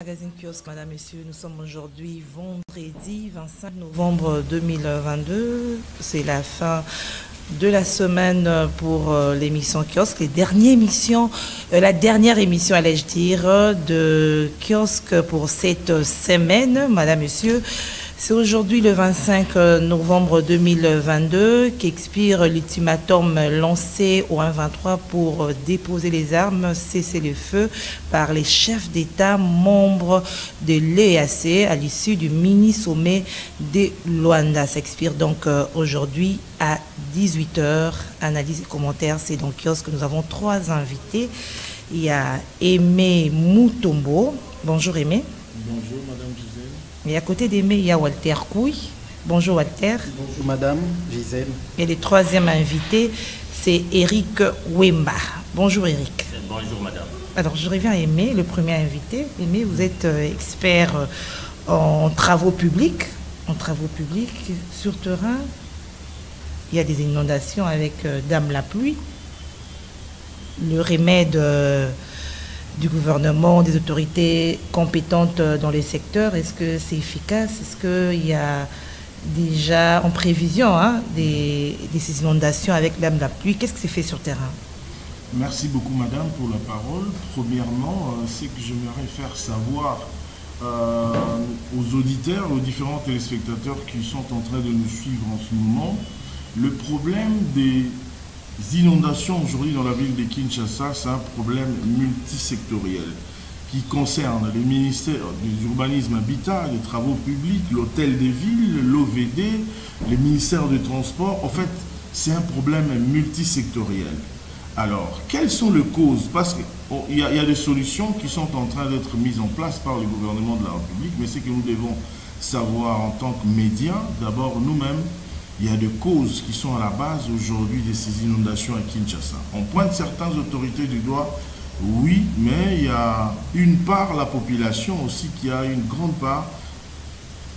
Magazine Kiosque, Madame, Messieurs, nous sommes aujourd'hui vendredi 25 novembre 2022. C'est la fin de la semaine pour l'émission Kiosque, la dernière émission, allais-je dire, de Kiosque pour cette semaine, Madame, Messieurs. C'est aujourd'hui le 25 novembre 2022 qu'expire l'ultimatum lancé au 1-23 pour déposer les armes, cesser le feu par les chefs d'État membres de l'EAC à l'issue du mini-sommet de Luanda. Ça expire donc aujourd'hui à 18h. Analyse et commentaires, c'est dans Kiosque que nous avons trois invités. Il y a Aimé Mutombo. Bonjour Aimé. Bonjour Madame Gisèle. Et à côté d'Aimé, il y a Walter Couy. Bonjour Walter. Bonjour Madame Gisèle. Et le troisième invité, c'est Eric Wemba. Bonjour Eric. Bonjour Madame. Alors je reviens à Aimé, le premier invité. Aimé, vous êtes expert en travaux publics. Sur terrain. Il y a des inondations avec Dame la pluie. Le remède du gouvernement, des autorités compétentes dans les secteurs, est-ce que c'est efficace? Est-ce qu'il y a déjà en prévision de ces inondations avec Dame la pluie? Qu'est-ce qui s'est fait sur terrain? Merci beaucoup Madame pour la parole. Premièrement, c'est que j'aimerais faire savoir aux auditeurs, aux différents téléspectateurs qui sont en train de nous suivre en ce moment, le problème des inondations aujourd'hui dans la ville de Kinshasa, c'est un problème multisectoriel qui concerne les ministères de l'urbanisme habitat, les travaux publics, l'hôtel des villes, l'OVD, les ministères du transport. En fait, c'est un problème multisectoriel. Alors, quelles sont les causes? Parce qu'il y a des solutions qui sont en train d'être mises en place par le gouvernement de la République, mais c'est que nous devons savoir en tant que médias, d'abord nous-mêmes, il y a des causes qui sont à la base aujourd'hui de ces inondations à Kinshasa. On pointe certaines autorités du doigt, oui, mais il y a une part, la population aussi, qui a une grande part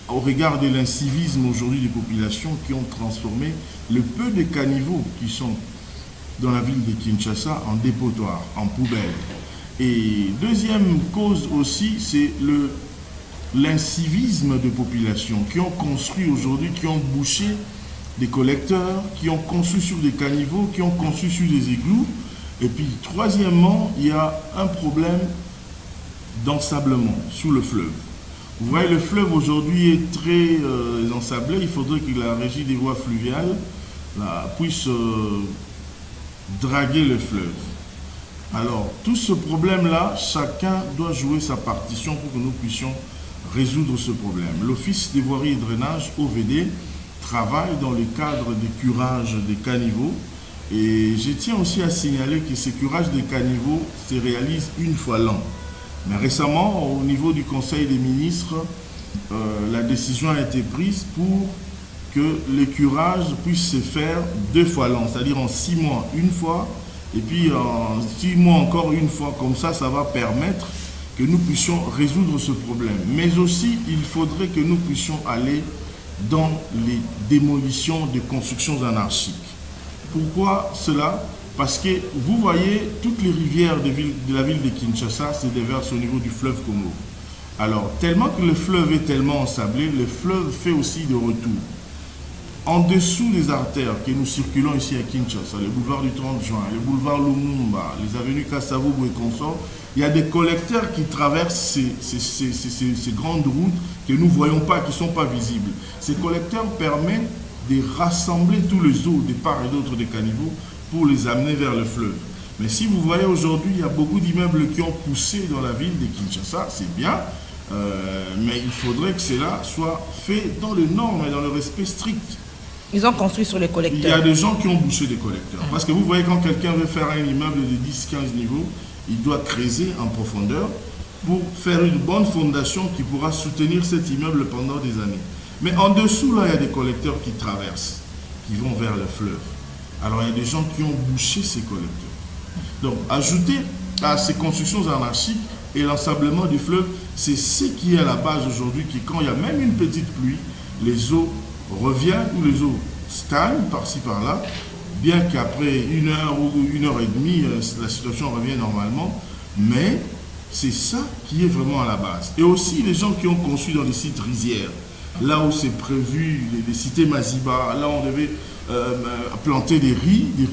au regard de l'incivisme aujourd'hui des populations qui ont transformé le peu de caniveaux qui sont dans la ville de Kinshasa en dépotoirs, en poubelles. Et deuxième cause aussi, c'est l'incivisme des populations qui ont construit aujourd'hui, qui ont bouché des collecteurs, qui ont conçu sur des caniveaux, qui ont conçu sur des égouts. Et puis, troisièmement, il y a un problème d'ensablement sous le fleuve. Vous voyez, le fleuve aujourd'hui est très ensablé. Il faudrait que la régie des voies fluviales puisse draguer le fleuve. Alors, tout ce problème-là, chacun doit jouer sa partition pour que nous puissions résoudre ce problème. L'Office des voiries et drainage, OVD, travaille dans le cadre des curages des caniveaux. Et je tiens aussi à signaler que ces curages des caniveaux se réalisent une fois l'an. Mais récemment, au niveau du Conseil des ministres, la décision a été prise pour que les curages puissent se faire 2 fois l'an, c'est-à-dire en 6 mois une fois, et puis en 6 mois encore une fois. Comme ça, ça va permettre que nous puissions résoudre ce problème. Mais aussi, il faudrait que nous puissions aller dans les démolitions de constructions anarchiques. Pourquoi cela? Parce que vous voyez, toutes les rivières de la ville de Kinshasa se déversent au niveau du fleuve Congo. Alors, tellement que le fleuve est tellement ensablé, le fleuve fait aussi des retours. En dessous des artères que nous circulons ici à Kinshasa, le boulevard du 30 juin, le boulevard Lumumba, les avenues Kasavubu et consorts, il y a des collecteurs qui traversent ces grandes routes que nous ne voyons pas, qui ne sont pas visibles. Ces collecteurs permettent de rassembler tous les eaux de part et d'autre des caniveaux pour les amener vers le fleuve. Mais si vous voyez aujourd'hui, il y a beaucoup d'immeubles qui ont poussé dans la ville de Kinshasa, c'est bien, mais il faudrait que cela soit fait dans les normes et dans le respect strict. Ils ont construit sur les collecteurs. Il y a des gens qui ont bouché des collecteurs. Parce que vous voyez, quand quelqu'un veut faire un immeuble de 10-15 niveaux, il doit creuser en profondeur pour faire une bonne fondation qui pourra soutenir cet immeuble pendant des années. Mais en dessous, là, il y a des collecteurs qui traversent, qui vont vers le fleuve. Alors, il y a des gens qui ont bouché ces collecteurs. Donc, ajouter à ces constructions anarchiques et l'ensablement du fleuve, c'est ce qui est à la base aujourd'hui, qui quand il y a même une petite pluie, les eaux reviennent ou les eaux stagnent par-ci par-là, bien qu'après 1 heure ou 1 heure et demie, la situation revient normalement, mais C'est ça qui est vraiment à la base. Et aussi les gens qui ont conçu dans les sites rizières, là où c'est prévu, les cités Maziba, là on devait planter des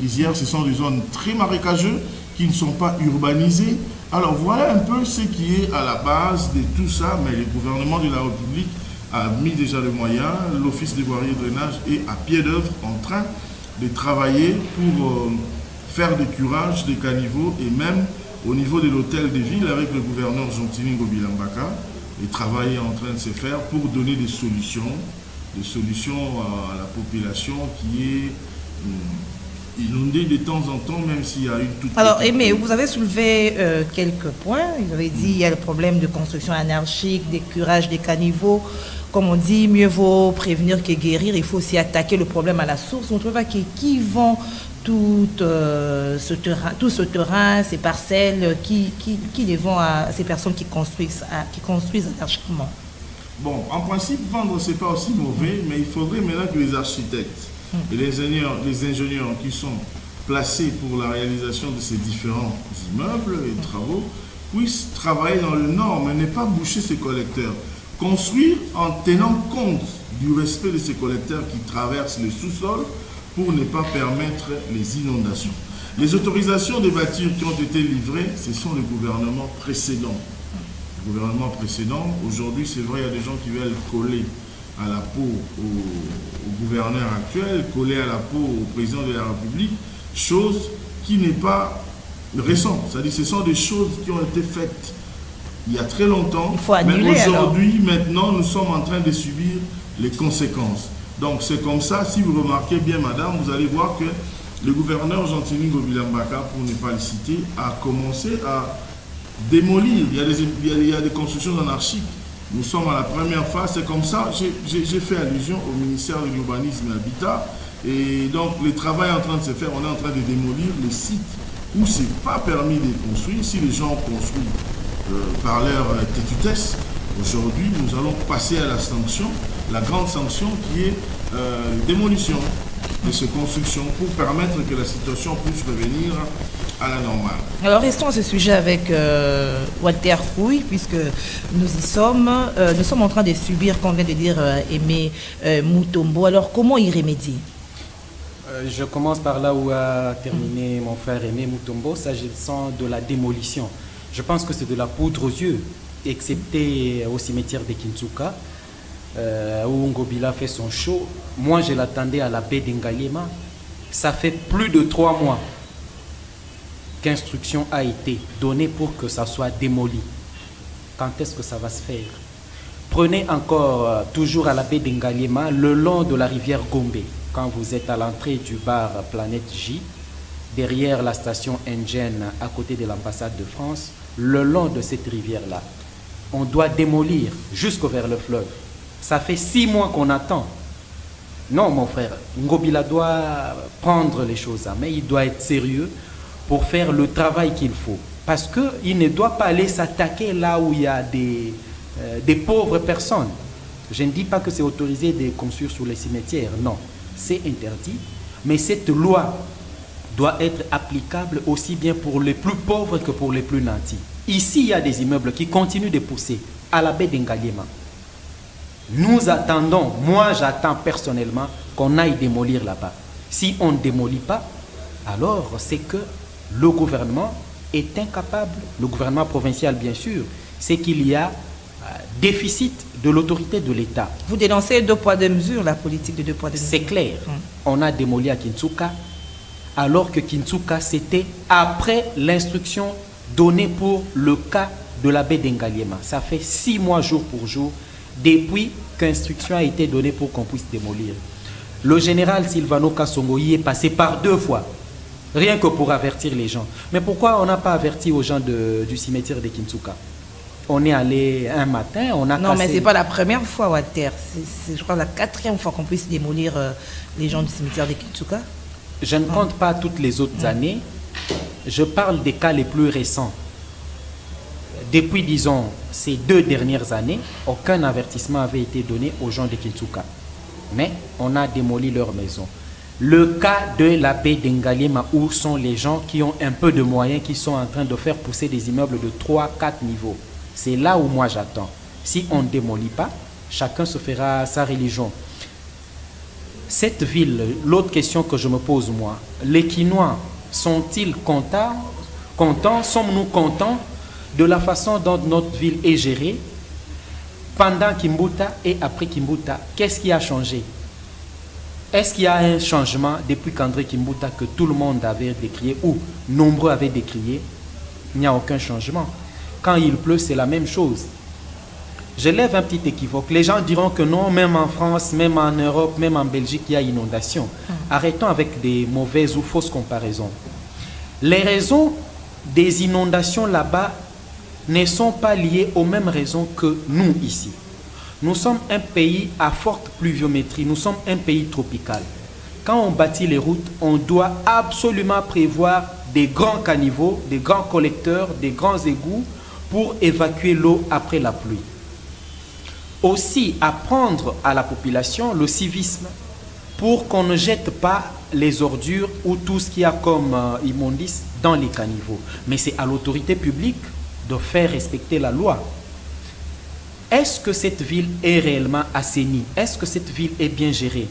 rizières, ce sont des zones très marécageuses qui ne sont pas urbanisées. Alors voilà un peu ce qui est à la base de tout ça, mais le gouvernement de la République a mis déjà les moyens, l'Office des voiries et drainage est à pied d'œuvre en train de travailler pour faire des curages, des caniveaux et même au niveau de l'hôtel de ville avec le gouverneur Jean-Tini Ngobilambaka, et travailler en train de se faire pour donner des solutions à la population qui est inondée de temps en temps, même s'il y a une toute... Alors, Aimé, vous avez soulevé quelques points. Vous avez dit il y a le problème de construction anarchique, des curages, des caniveaux. Comme on dit, mieux vaut prévenir que guérir. Il faut aussi attaquer le problème à la source. On trouve qui vend tout ce terrain, ces parcelles, qui les vend à ces personnes qui construisent anarchiquement. Bon, en principe, vendre, ce n'est pas aussi mauvais, mais il faudrait maintenant que les architectes et les ingénieurs qui sont placés pour la réalisation de ces différents immeubles et travaux puissent travailler dans le nord, mais ne pas boucher ces collecteurs. Construire en tenant compte du respect de ces collecteurs qui traversent le sous-sol pour ne pas permettre les inondations. Les autorisations de bâtir qui ont été livrées, ce sont les gouvernements précédents. Le gouvernement précédent, aujourd'hui, c'est vrai, il y a des gens qui veulent coller à la peau au gouverneur actuel, coller à la peau au président de la République, chose qui n'est pas récente. C'est-à-dire ce sont des choses qui ont été faites il y a très longtemps, mais aujourd'hui, maintenant, nous sommes en train de subir les conséquences. Donc c'est comme ça, si vous remarquez bien, madame, vous allez voir que le gouverneur Jean-Tini Ngobilambaka, pour ne pas le citer, a commencé à démolir. Il y a des constructions anarchiques. Nous sommes à la première phase, c'est comme ça. J'ai fait allusion au ministère de l'Urbanisme et Habitat. Et donc le travail est en train de se faire, on est en train de démolir les sites où ce n'est pas permis de construire. Si les gens construisent par leur tétutesse, aujourd'hui nous allons passer à la sanction, la grande sanction qui est démolition de ces constructions pour permettre que la situation puisse revenir à la normale. Alors restons à ce sujet avec Walter Rouille, puisque nous y sommes. Nous sommes en train de subir, comme vient de dire Aimé Mutombo. Alors comment y remédier? Je commence par là où a terminé mon frère Aimé Mutombo, s'agissant de la démolition. Je pense que c'est de la poudre aux yeux, excepté au cimetière de Kintsuka, où Ngobila fait son show. Moi, je l'attendais à la baie d'Engaliema. Ça fait plus de 3 mois qu'instruction a été donnée pour que ça soit démoli. Quand est-ce que ça va se faire? Prenez encore, toujours à la baie d'Engaliema, le long de la rivière Gombe, quand vous êtes à l'entrée du bar Planète J, derrière la station indienne, à côté de l'ambassade de France, le long de cette rivière-là, on doit démolir jusqu'au vers le fleuve. Ça fait 6 mois qu'on attend. Non, mon frère, Ngobila doit prendre les choses à main, il doit être sérieux pour faire le travail qu'il faut. Parce qu'il ne doit pas aller s'attaquer là où il y a des pauvres personnes. Je ne dis pas que c'est autorisé de construire sur les cimetières, non, c'est interdit. Mais cette loi doit être applicable aussi bien pour les plus pauvres que pour les plus nantis. Ici, il y a des immeubles qui continuent de pousser à la baie d'Engaliema. Nous attendons, moi j'attends personnellement qu'on aille démolir là-bas. Si on ne démolit pas, alors c'est que le gouvernement est incapable, le gouvernement provincial bien sûr, c'est qu'il y a déficit de l'autorité de l'État. Vous dénoncez 2 poids 2 mesures, la politique de 2 poids 2 mesures. C'est clair. On a démoli à Kintsuka, alors que Kintsuka, c'était après l'instruction donnée pour le cas de la baie d'Engaliema. Ça fait 6 mois jour pour jour depuis qu'instruction a été donnée pour qu'on puisse démolir. Le général Silvano Kasongo y est passé par 2 fois, rien que pour avertir les gens. Mais pourquoi on n'a pas averti aux gens du cimetière de Kintsuka? On est allé un matin, on a Non, mais ce n'est pas la première fois, Walter. C'est, je crois, la 4e fois qu'on puisse démolir les gens du cimetière de Kintsuka. Je ne compte pas toutes les autres années. Je parle des cas les plus récents. Depuis, disons, ces 2 dernières années, aucun avertissement avait été donné aux gens de Kintsuka. Mais on a démoli leur maison. Le cas de la baie d'Engaliema, où sont les gens qui ont un peu de moyens, qui sont en train de faire pousser des immeubles de 3-4 niveaux. C'est là où moi j'attends. Si on ne démolit pas, chacun se fera sa religion. Cette ville, l'autre question que je me pose moi, les Quinois sont-ils contents? Sommes-nous contents de la façon dont notre ville est gérée pendant Kimbuta et après Kimbuta? Qu'est-ce qui a changé? Est-ce qu'il y a un changement depuis qu'André Kimbuta, que tout le monde avait décrié, ou nombreux avaient décrié? Il n'y a aucun changement. Quand il pleut, c'est la même chose. Je lève un petit équivoque. Les gens diront que non, même en France, même en Europe, même en Belgique, il y a inondation. Arrêtons avec des mauvaises ou fausses comparaisons. Les raisons des inondations là-bas ne sont pas liées aux mêmes raisons que nous ici. Nous sommes un pays à forte pluviométrie, nous sommes un pays tropical. Quand on bâtit les routes, on doit absolument prévoir des grands caniveaux, des grands collecteurs, des grands égouts pour évacuer l'eau après la pluie. Aussi, apprendre à la population le civisme pour qu'on ne jette pas les ordures ou tout ce qu'il y a comme immondice dans les caniveaux. Mais c'est à l'autorité publique de faire respecter la loi. Est-ce que cette ville est réellement assainie? Est-ce que cette ville est bien gérée?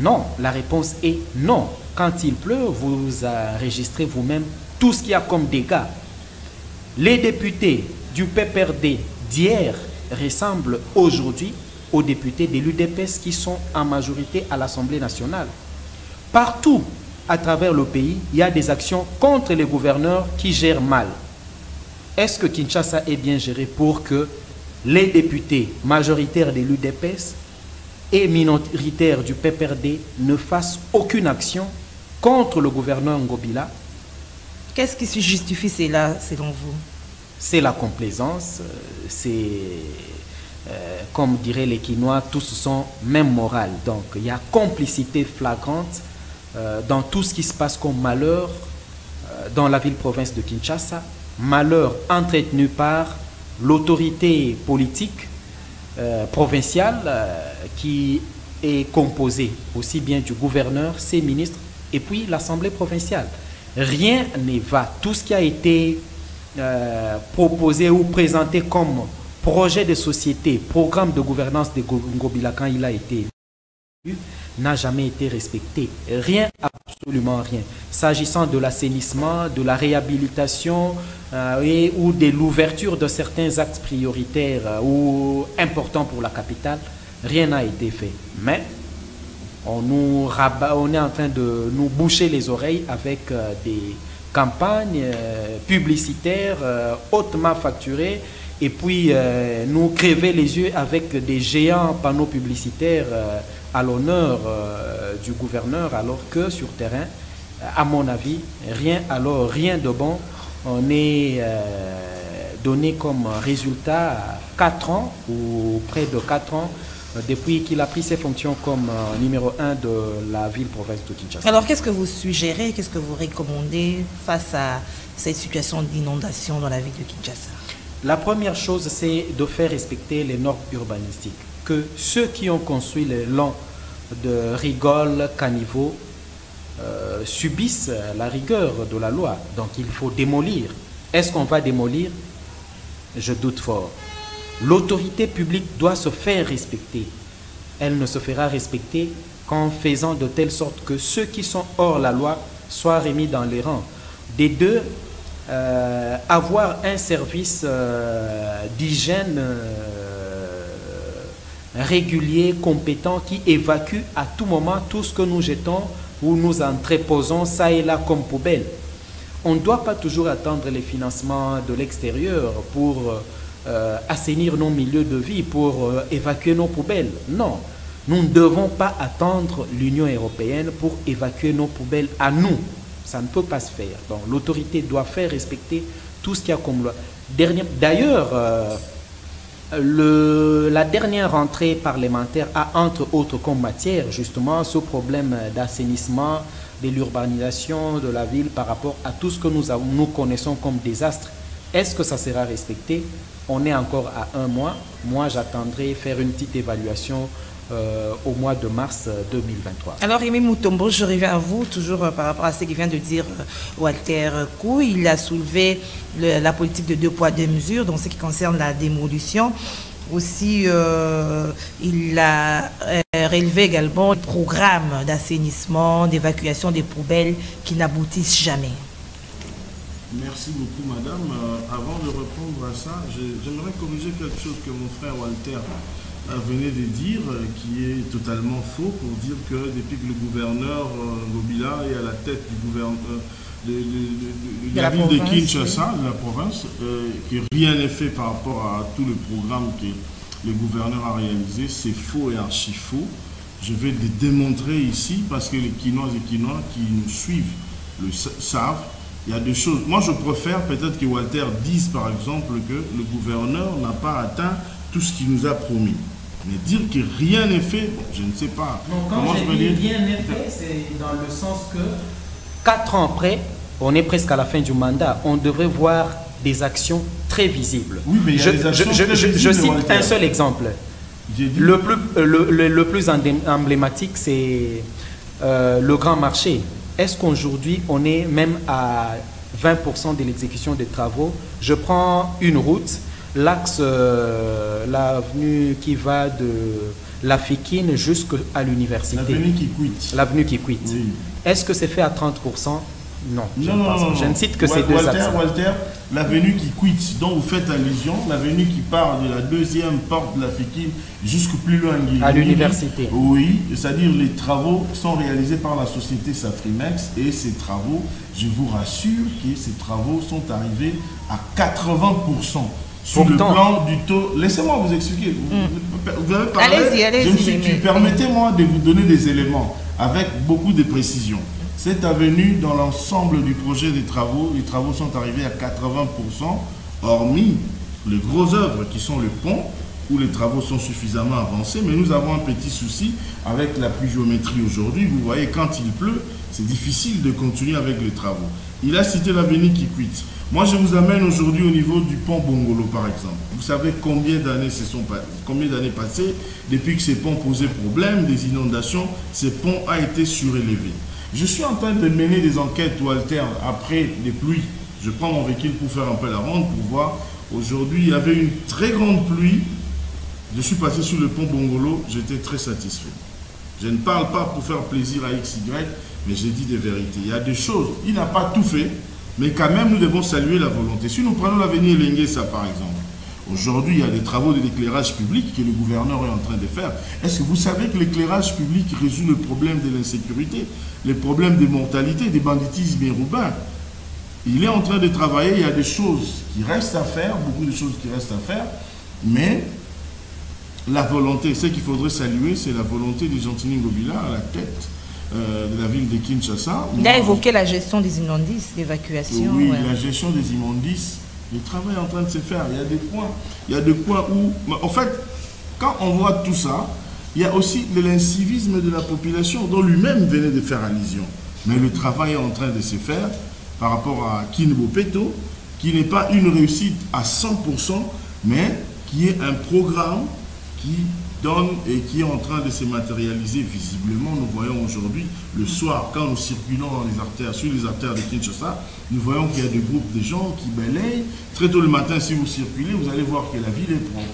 Non. La réponse est non. Quand il pleut, vous enregistrez vous-même tout ce qu'il y a comme dégâts. Les députés du PPRD d'hier ressemblent aujourd'hui aux députés de l'UDPS qui sont en majorité à l'Assemblée nationale. Partout à travers le pays, il y a des actions contre les gouverneurs qui gèrent mal. Est-ce que Kinshasa est bien géré pour que les députés majoritaires de l'UDPS et minoritaires du PPRD ne fassent aucune action contre le gouverneur Ngobila? Qu'est-ce qui se justifie cela, selon vous? C'est la complaisance, c'est, comme diraient les Quinois, tous sont même morale. Donc il y a complicité flagrante dans tout ce qui se passe comme malheur dans la ville-province de Kinshasa, malheur entretenu par l'autorité politique provinciale qui est composée aussi bien du gouverneur, ses ministres et puis l'Assemblée provinciale. Rien ne va. Tout ce qui a été proposé ou présenté comme projet de société, programme de gouvernance de Ngobila quand il a été élu, n'a jamais été respecté. Rien, absolument rien. S'agissant de l'assainissement, de la réhabilitation ou de l'ouverture de certains axes prioritaires ou importants pour la capitale, rien n'a été fait. Mais on est en train de nous boucher les oreilles avec des campagnes publicitaires hautement facturées et puis nous crever les yeux avec des géants panneaux publicitaires à l'honneur du gouverneur, alors que sur terrain, à mon avis, rien de bon n'est donné comme résultat 4 ans ou près de 4 ans depuis qu'il a pris ses fonctions comme numéro 1 de la ville-province de Kinshasa. Alors, qu'est-ce que vous suggérez, qu'est-ce que vous recommandez face à cette situation d'inondation dans la ville de Kinshasa? La première chose, c'est de faire respecter les normes urbanistiques. Que ceux qui ont construit le long de rigoles, caniveaux, subissent la rigueur de la loi. Donc, il faut démolir. Est-ce qu'on va démolir? Je doute fort. L'autorité publique doit se faire respecter. Elle ne se fera respecter qu'en faisant de telle sorte que ceux qui sont hors la loi soient remis dans les rangs. Des deux, avoir un service d'hygiène régulier, compétent, qui évacue à tout moment tout ce que nous jetons ou nous entreposons ça et là comme poubelle. On ne doit pas toujours attendre les financements de l'extérieur pour assainir nos milieux de vie, pour évacuer nos poubelles. Non, nous ne devons pas attendre l'Union européenne pour évacuer nos poubelles à nous. Ça ne peut pas se faire. Donc l'autorité doit faire respecter tout ce qu'il y a comme loi. D'ailleurs, la dernière rentrée parlementaire a entre autres comme matière justement ce problème d'assainissement, de l'urbanisation de la ville par rapport à tout ce que nous connaissons comme désastre. Est-ce que ça sera respecté? On est encore à 1 mois. Moi, j'attendrai faire une petite évaluation au mois de mars 2023. Alors, Rémi Mutombo, je reviens à vous, toujours par rapport à ce qu'il vient de dire Walter Kou. Il a soulevé la politique de 2 poids 2 mesures, dans ce qui concerne la démolition. Aussi, il a relevé également le programme d'assainissement, d'évacuation des poubelles qui n'aboutissent jamais. Merci beaucoup, madame. Avant de répondre à ça, j'aimerais corriger quelque chose que mon frère Walter venait de dire, qui est totalement faux, pour dire que depuis que le gouverneur Ngobila est à la tête du gouvernement de la ville de Kinshasa, de la province, que rien n'est fait par rapport à tout le programme que le gouverneur a réalisé, c'est faux et archi faux. Je vais le démontrer ici parce que les Kinoises et Kinois qui nous suivent le savent. Il y a des choses. Moi, je préfère peut-être que Walter dise, par exemple, que le gouverneur n'a pas atteint tout ce qu'il nous a promis. Mais dire que rien n'est fait, bon, je ne sais pas. Non, quand je dis rien n'est fait, c'est dans le sens que 4 ans après, on est presque à la fin du mandat, on devrait voir des actions très visibles. Oui, mais il y a des actions très visibles, je cite Walter. un seul exemple. Le plus emblématique, c'est le grand marché. Est-ce qu'aujourd'hui, on est même à 20% de l'exécution des travaux? Je prends une route, l'axe, l'avenue qui va de la Fikine jusqu'à l'université. L'avenue qui quitte. L'avenue qui quitte. Oui. Est-ce que c'est fait à 30%? Non. Non. Je ne cite que ces deux axes. Walter, l'avenue qui quitte, dont vous faites allusion, l'avenue qui part de la 2e porte de la Fikine jusqu'au plus loin. À l'université. Oui, c'est-à-dire les travaux sont réalisés par la société Safrimex et ces travaux, je vous rassure que ces travaux sont arrivés à 80%. Sur le plan du taux, laissez-moi vous expliquer. Vous avez parlé, allez-y. Permettez-moi de vous donner des éléments avec beaucoup de précision. Cette avenue, dans l'ensemble du projet des travaux, les travaux sont arrivés à 80%, hormis les grosses œuvres qui sont le pont, où les travaux sont suffisamment avancés. Mais nous avons un petit souci avec la pluviométrie aujourd'hui. Vous voyez, quand il pleut, c'est difficile de continuer avec les travaux. Il a cité l'avenue qui quitte. Moi, je vous amène aujourd'hui au niveau du pont Bongolo, par exemple. Vous savez combien d'années passées depuis que ces ponts posaient problème, des inondations, ces ponts a été surélevé. Je suis en train de mener des enquêtes, Walter, après les pluies. Je prends mon véhicule pour faire un peu la ronde, pour voir. Aujourd'hui, il y avait une très grande pluie. Je suis passé sur le pont Bongolo, j'étais très satisfait. Je ne parle pas pour faire plaisir à XY, mais j'ai dit des vérités. Il y a des choses, il n'a pas tout fait, mais quand même, nous devons saluer la volonté. Si nous prenons l'avenue Lenguesa, par exemple, aujourd'hui, il y a des travaux de l'éclairage public que le gouverneur est en train de faire. Est-ce que vous savez que l'éclairage public résout le problème de l'insécurité, les problèmes de mortalité, des banditismes urbains? Il est en train de travailler, il y a des choses qui restent à faire, beaucoup de choses qui restent à faire, mais la volonté, ce qu'il faudrait saluer, c'est la volonté de Gentini Ngobila à la tête de la ville de Kinshasa. Il a évoqué la gestion des immondices, l'évacuation. Oui, la gestion des immondices. Le travail est en train de se faire. Il y a des coins où... En fait, quand on voit tout ça, il y a aussi de l'incivisme de la population dont lui-même venait de faire allusion. Mais le travail est en train de se faire par rapport à Kinbopeto, qui n'est pas une réussite à 100%, mais qui est un programme qui donne et qui est en train de se matérialiser visiblement. Nous voyons aujourd'hui, le soir, quand nous circulons dans les artères, sur les artères de Kinshasa, nous voyons qu'il y a des groupes de gens qui balayent. Très tôt le matin, si vous circulez, vous allez voir que la ville est propre.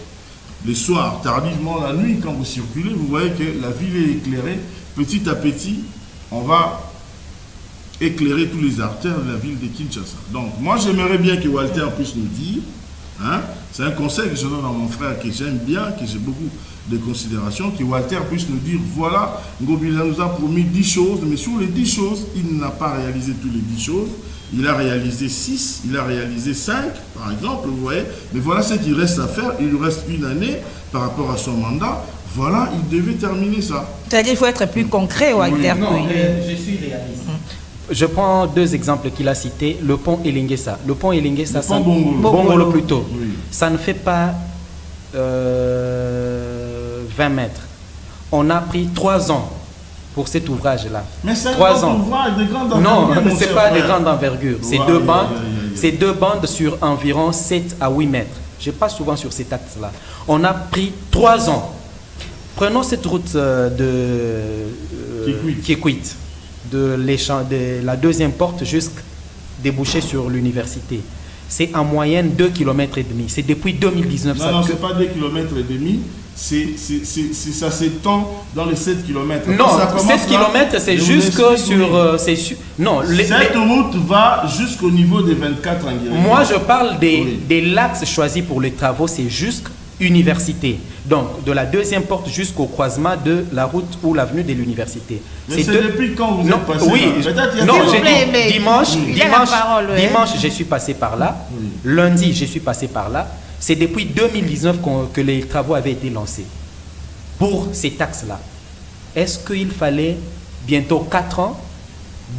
Le soir, tardivement la nuit, quand vous circulez, vous voyez que la ville est éclairée. Petit à petit, on va éclairer tous les artères de la ville de Kinshasa. Donc, moi, j'aimerais bien que Walter puisse nous dire, hein, c'est un conseil que je donne à mon frère que j'aime bien, que j'ai beaucoup de considération, que Walter puisse nous dire, voilà, Ngobila nous a promis 10 choses, mais sur les 10 choses, il n'a pas réalisé toutes les 10 choses. Il a réalisé 6, il a réalisé 5, par exemple, vous voyez. Mais voilà ce qu'il reste à faire. Il lui reste une année par rapport à son mandat. Voilà, il devait terminer ça. C'est-à-dire qu'il faut être plus concret, Walter. Oui, non, je suis réaliste. Je prends 2 exemples qu'il a cités. Le pont Elinguessa. Le pont Elinguessa, le pont Bongolo plutôt. Oui. Ça ne fait pas 20 mètres. On a pris 3 ans pour cet ouvrage-là. Mais c'est 3 ans. Ouvrage de grande envergure. Non, ce n'est pas de grande envergure. C'est 2 bandes. C'est 2 bandes sur environ 7 à 8 mètres. Je passe souvent sur cet axe-là. On a pris 3 ans Prenons cette route Kikwit, de la deuxième porte jusqu'à déboucher sur l'université. C'est en moyenne 2,5 km. C'est depuis 2019. Non, ce n'est pas 2,5 km. Ça s'étend dans les 7 km. Non, 7 km, c'est jusque sur... non, cette route va jusqu'au niveau des 24 en Moi, je parle des l'axe choisi pour les travaux, c'est jusqu'à université. Donc, de la deuxième porte jusqu'au croisement de la route ou l'avenue de l'université. Mais c'est depuis quand vous êtes passé oui, là? Non, j'ai dit dimanche, je suis passé par là. Oui. Lundi, je suis passé par là. C'est depuis 2019 que les travaux avaient été lancés. Pour ces axes-là. Est-ce qu'il fallait bientôt 4 ans,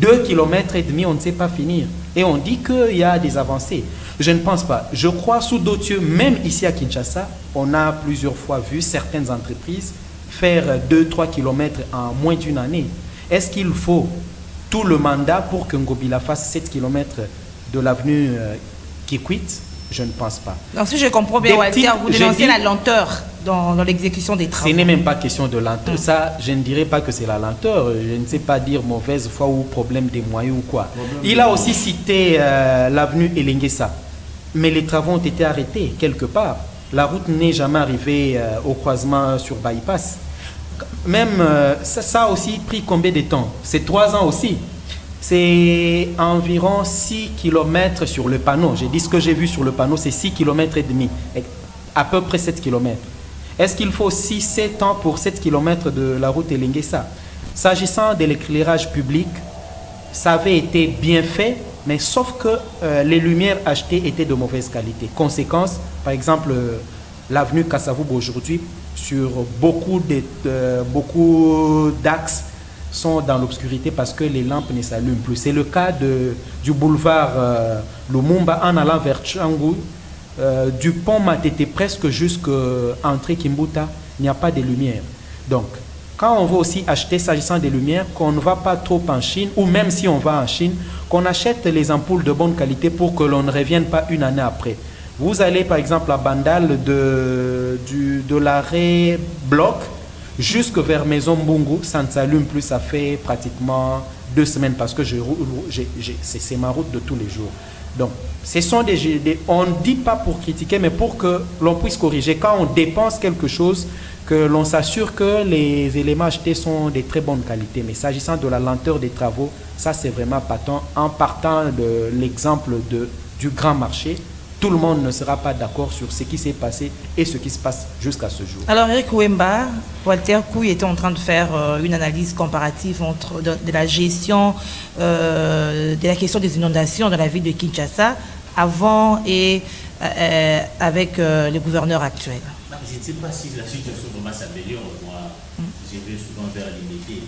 2,5 km, on ne sait pas finir. Et on dit qu'il y a des avancées. Je ne pense pas. Je crois sous d'autres yeux, même ici à Kinshasa, on a plusieurs fois vu certaines entreprises faire 2-3 km en moins d'une année. Est-ce qu'il faut tout le mandat pour que Ngobila fasse 7 km de l'avenue Kikwit? Je ne pense pas. Donc si je comprends bien, Walter, vous dénoncez la lenteur dans l'exécution des travaux. Ce n'est même pas question de lenteur. Ça, je ne dirais pas que c'est la lenteur. Je ne sais pas dire mauvaise foi ou problème des moyens ou quoi. Il a aussi cité l'avenue Elengesa. Mais les travaux ont été arrêtés quelque part. La route n'est jamais arrivée au croisement sur Bypass. Même ça a aussi pris combien de temps? C'est 3 ans aussi. C'est environ 6 km sur le panneau. J'ai dit ce que j'ai vu sur le panneau, c'est 6,5 km. À peu près 7 km. Est-ce qu'il faut 6-7 ans pour 7 km de la route Elengesa? S'agissant de l'éclairage public, ça avait été bien fait, mais sauf que les lumières achetées étaient de mauvaise qualité. Conséquence, par exemple, l'avenue Kassavoub aujourd'hui, sur beaucoup d'axes, sont dans l'obscurité parce que les lampes ne s'allument plus. C'est le cas du boulevard Lumumba en allant vers Tchangou, du pont Matete presque jusqu'à entrée Kimbuta, il n'y a pas de lumière. Donc, quand on veut aussi acheter, s'agissant des lumières, qu'on ne va pas trop en Chine, ou même si on va en Chine, qu'on achète les ampoules de bonne qualité pour que l'on ne revienne pas une année après. Vous allez par exemple à Bandal de l'arrêt Bloc jusque vers Maison Mbungu, ça ne s'allume plus, ça fait pratiquement 2 semaines parce que c'est ma route de tous les jours. Donc, ce sont on ne dit pas pour critiquer, mais pour que l'on puisse corriger. Quand on dépense quelque chose, que l'on s'assure que les éléments achetés sont de très bonne qualité. Mais s'agissant de la lenteur des travaux, ça c'est vraiment patent. En partant de l'exemple du grand marché, tout le monde ne sera pas d'accord sur ce qui s'est passé et ce qui se passe jusqu'à ce jour. Alors Eric Wemba, Walter Kouy était en train de faire une analyse comparative de la gestion de la question des inondations dans la ville de Kinshasa avant et avec le gouverneur actuel. Je ne sais pas si la situation vraiment s'améliore. Moi, je vais souvent vers les métiers.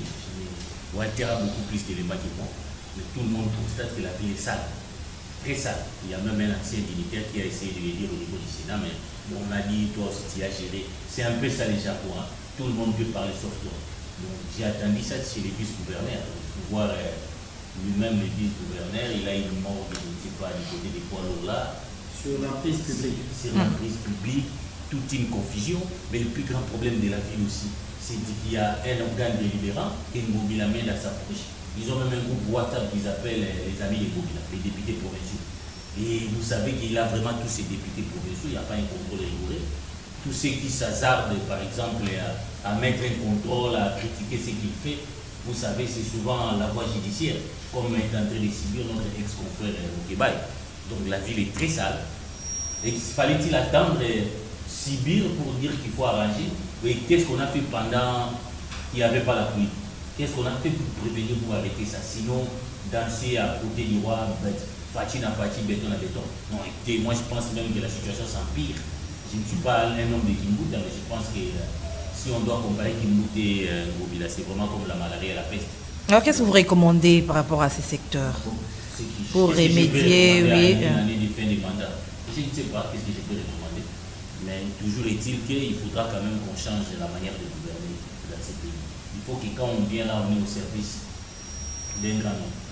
Walter a beaucoup plus d'éléments que moi. Mais tout le monde constate que la ville est sale. Très sale. Il y a même un ancien dignitaire qui a essayé de le dire au niveau du Sénat, mais bon, on a dit, toi aussi, tu as géré. C'est un peu ça déjà pour hein. Tout le monde peut parler sauf toi. Donc j'ai attendu ça chez les vice-gouverneurs. Pour voir lui-même le vice-gouverneur, il a une mort, je ne sais pas, du côté des poids lourds là. Sur l'emprise publique. Sur l'emprise publique, toute une confusion. Mais le plus grand problème de la ville aussi, c'est qu'il y a un organe délibérant et Ngobila mène à sa poche. Ils ont même un groupe WhatsApp qu'ils appellent les amis de Ngobila, les députés provinciaux. Et vous savez qu'il a vraiment tous ces députés provinciaux, il n'y a pas un contrôle rigoureux. Tous ceux qui s'hasardent, par exemple, à mettre un contrôle, à critiquer ce qu'il fait, vous savez, c'est souvent la voie judiciaire, comme est en train de subir notre ex-confrère Moukebay. Donc la ville est très sale. Et fallait-il attendre Sibir pour dire qu'il faut arranger? Et qu'est-ce qu'on a fait pendant qu'il n'y avait pas la pluie? Qu'est-ce qu'on a fait pour prévenir, pour arrêter ça? Sinon, danser à côté du roi, Fachi na Fachi, béton à béton. Non, écoutez, moi je pense même que la situation s'empire. Je ne suis pas un homme de Kimbouta, mais je pense que si on doit comparer Kimbouta et Ngobila, c'est vraiment comme la malaria et la peste. Alors qu'est-ce que vous recommandez par rapport à ces secteurs pour remédier, oui. Une année de fin de mandat. Je ne sais pas qu'est-ce que je peux recommander, mais toujours est-il qu'il faudra quand même qu'on change la manière de gouverner dans ce pays. Il faut que quand on vient là, on est au service d'un grand nombre.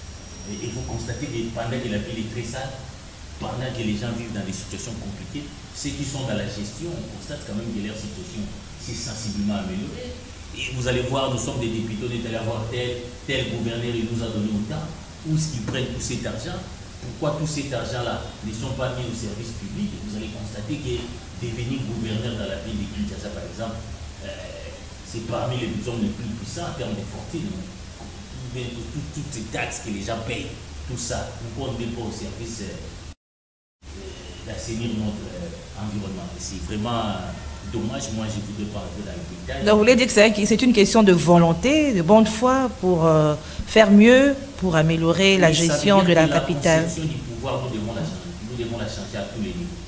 Et il faut constater que pendant que la ville est très sale, pendant que les gens vivent dans des situations compliquées, ceux qui sont dans la gestion, on constate quand même que leur situation s'est sensiblement améliorée. Et vous allez voir, nous sommes des députés, on est allé voir tel gouverneur, il nous a donné autant. Où est-ce qu'ils prennent tout cet argent? Pourquoi tout cet argent-là ne sont pas mis au service public? Vous allez constater que devenir gouverneur dans la ville de Kinshasa, par exemple, c'est parmi les hommes les plus puissants en termes de fortune. Toutes ces taxes que les gens payent, tout ça, pourquoi on ne met pas au service d'assainir notre environnement? C'est vraiment dommage. Moi, je voudrais pas rentrer dans le détail. Donc, vous voulez dire que c'est une question de volonté, de bonne foi pour faire mieux, pour améliorer la gestion de la capitale. La conception du pouvoir, nous devons la changer à tous les niveaux.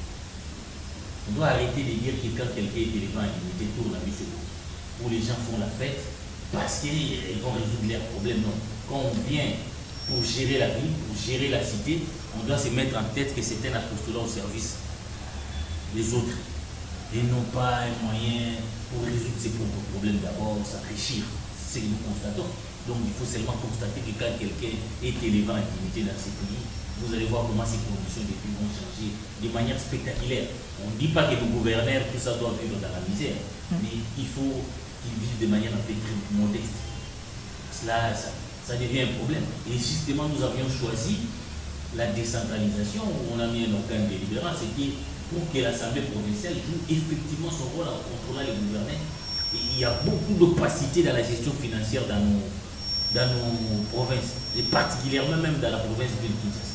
On doit arrêter de dire que quand quelqu'un est élévant à l'unité, tourne la vie, c'est bon. Où les gens font la fête parce qu'ils vont résoudre leurs problèmes. Non. Quand on vient pour gérer la ville, pour gérer la cité, on doit se mettre en tête que c'est un apostolat au service des autres. Et non pas un moyen pour résoudre ses propres problèmes d'abord, s'enrichir. C'est ce que nous constatons. Donc il faut seulement constater que quand quelqu'un est élévant en dignité dans ce pays, vous allez voir comment ces conditions de vie vont changer de manière spectaculaire. On ne dit pas que le gouverneur, tout ça doit vivre dans la misère, mais il faut qu'ils vivent de manière un peu très modeste. Cela, ça devient un problème. Et justement, nous avions choisi la décentralisation, où on a mis un organe délibérant, c'est pour que l'Assemblée provinciale joue effectivement son rôle en contrôlant les gouverneurs. Et il y a beaucoup d'opacité dans la gestion financière dans nos provinces, et particulièrement même dans la province de Kinshasa.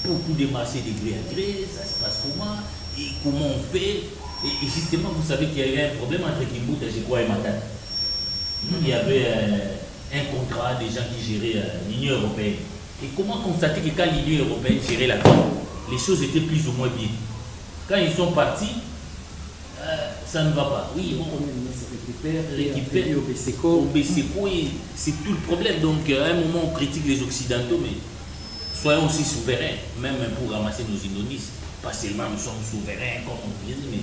Beaucoup de marchés de gré à gré, ça se passe comment, et comment on fait. Et justement, vous savez qu'il y avait un problème entre Kimbuta, Jekwa et Matane. Il y avait un contrat des gens qui géraient l'Union européenne. Et comment constater que quand l'Union européenne gérait la ville, les choses étaient plus ou moins bien. Quand ils sont partis, ça ne va pas. Oui, on récupère au BCECO, c'est tout le problème. Donc, à un moment, on critique les Occidentaux, mais soyons aussi souverains, même pour ramasser nos indemnités. Pas seulement nous sommes souverains, comme on dit, mais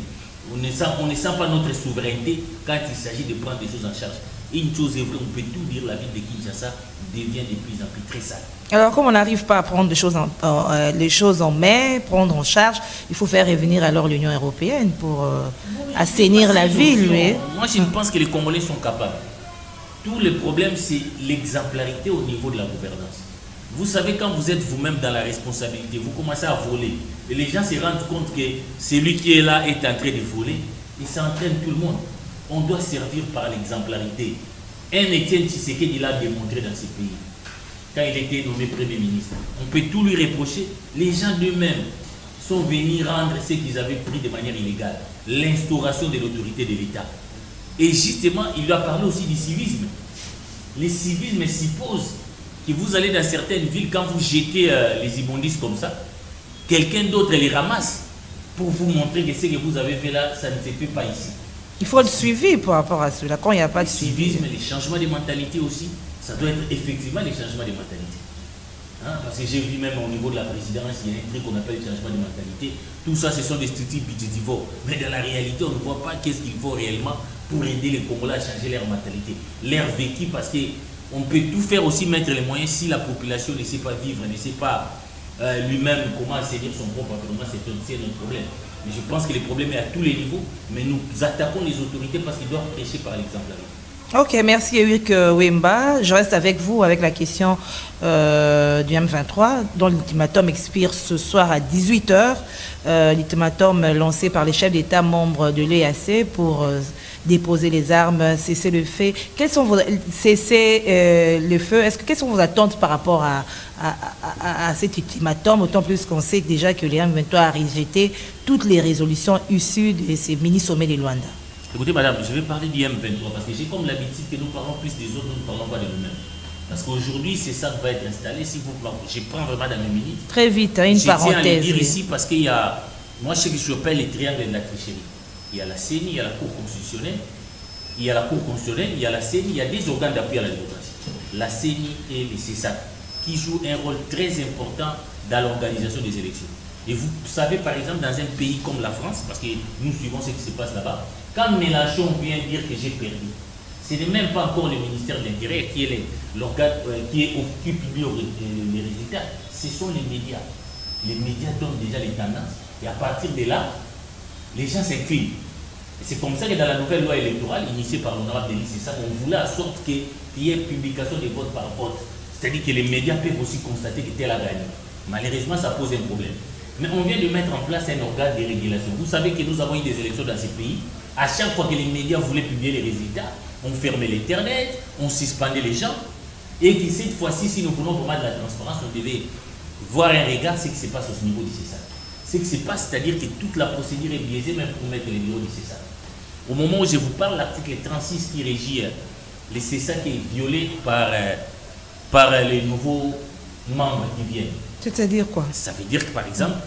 on ne sent pas notre souveraineté quand il s'agit de prendre des choses en charge. Et une chose est vraie, on peut tout dire, la ville de Kinshasa devient de plus en plus très sale. Alors, comme on n'arrive pas à prendre les choses en main, prendre en charge, il faut faire revenir alors l'Union européenne pour assainir la ville. Oui. Moi, je pense que les Congolais sont capables. Tout le problème, c'est l'exemplarité au niveau de la gouvernance. Vous savez, quand vous êtes vous-même dans la responsabilité, vous commencez à voler. Et les gens se rendent compte que celui qui est là est en train de voler. Et ça entraîne tout le monde. On doit servir par l'exemplarité. Un Étienne Tshisekedi, il a démontré dans ce pays. Quand il était nommé Premier ministre, on peut tout lui reprocher. Les gens d'eux-mêmes sont venus rendre ce qu'ils avaient pris de manière illégale. L'instauration de l'autorité de l'État. Et justement, il lui a parlé aussi du civisme. Le civisme suppose que vous allez dans certaines villes, quand vous jetez les immondices comme ça, quelqu'un d'autre les ramasse pour vous montrer que ce que vous avez fait là, ça ne se fait pas ici. Il faut le suivi par rapport à cela. Quand il n'y a pas de suivi. Civisme, les changements de mentalité aussi, ça doit être effectivement les changements de mentalité. Hein? Parce que j'ai vu même au niveau de la présidence, il y a un truc qu'on appelle le changement de mentalité. Tout ça, ce sont des structures budgétivores. Mais dans la réalité, on ne voit pas qu'est-ce qu'il faut réellement pour aider les Congolais à changer leur mentalité, leur vécu, parce qu'on peut tout faire aussi, mettre les moyens si la population ne sait pas vivre, ne sait pas lui-même comment assainir son propre environnement, c'est notre problème. Mais je pense que le problème est à tous les niveaux, mais nous attaquons les autorités parce qu'ils doivent prêcher par l'exemplarité. Ok, merci Eric Wemba. Je reste avec vous avec la question du M23, dont l'ultimatum expire ce soir à 18 h. L'ultimatum lancé par les chefs d'État membres de l'EAC pour déposer les armes, cesser le feu. Quelles sont vos quelles sont vos attentes par rapport à cet ultimatum, autant plus qu'on sait déjà que les M23 a rejeté toutes les résolutions issues de ces mini-sommets de Luanda. Écoutez, madame, je vais parler du M23 parce que j'ai comme l'habitude que nous parlons plus des autres, nous ne parlons pas de nous-mêmes. Parce qu'aujourd'hui, c'est ça qui va être installé. Si vous parlez, je prends vraiment dans mes minutes. Très vite, hein, une parenthèse. Je tiens à le dire ici parce qu'il y a, moi, ce que je appelle les triangles de la tricherie. Il y a la CENI, il y a la Cour constitutionnelle, il y a la Cour constitutionnelle, il y a la CENI, il y a des organes d'appui à la démocratie. La CENI et les CESAC, qui jouent un rôle très important dans l'organisation des élections. Et vous savez, par exemple, dans un pays comme la France, parce que nous suivons ce qui se passe là-bas, quand Mélenchon vient dire que j'ai perdu, ce n'est même pas encore le ministère de l'Intérieur qui est l'organe qui publie les résultats, ce sont les médias. Les médias donnent déjà les tendances Et à partir de là, les gens s'inclinent. Et c'est comme ça que dans la nouvelle loi électorale, initiée par l'honorable Denis Sessa, on voulait à sorte qu'il y ait publication des votes par vote. C'est-à-dire que les médias peuvent aussi constater que tel a gagné. Malheureusement, ça pose un problème. Mais on vient de mettre en place un organe de régulation. Vous savez que nous avons eu des élections dans ces pays. À chaque fois que les médias voulaient publier les résultats, on fermait l'Internet, on suspendait les gens. Et que cette fois-ci, si nous voulons vraiment de la transparence, on devait voir un regard ce qui se passe au niveau du CESA. Ce qui se passe, c'est-à-dire que toute la procédure est biaisée même pour mettre les bureaux du CESA. Au moment où je vous parle, l'article 36 qui régit le CESA qui est violé par les nouveaux membres qui viennent. C'est-à-dire quoi? Ça veut dire que, par exemple,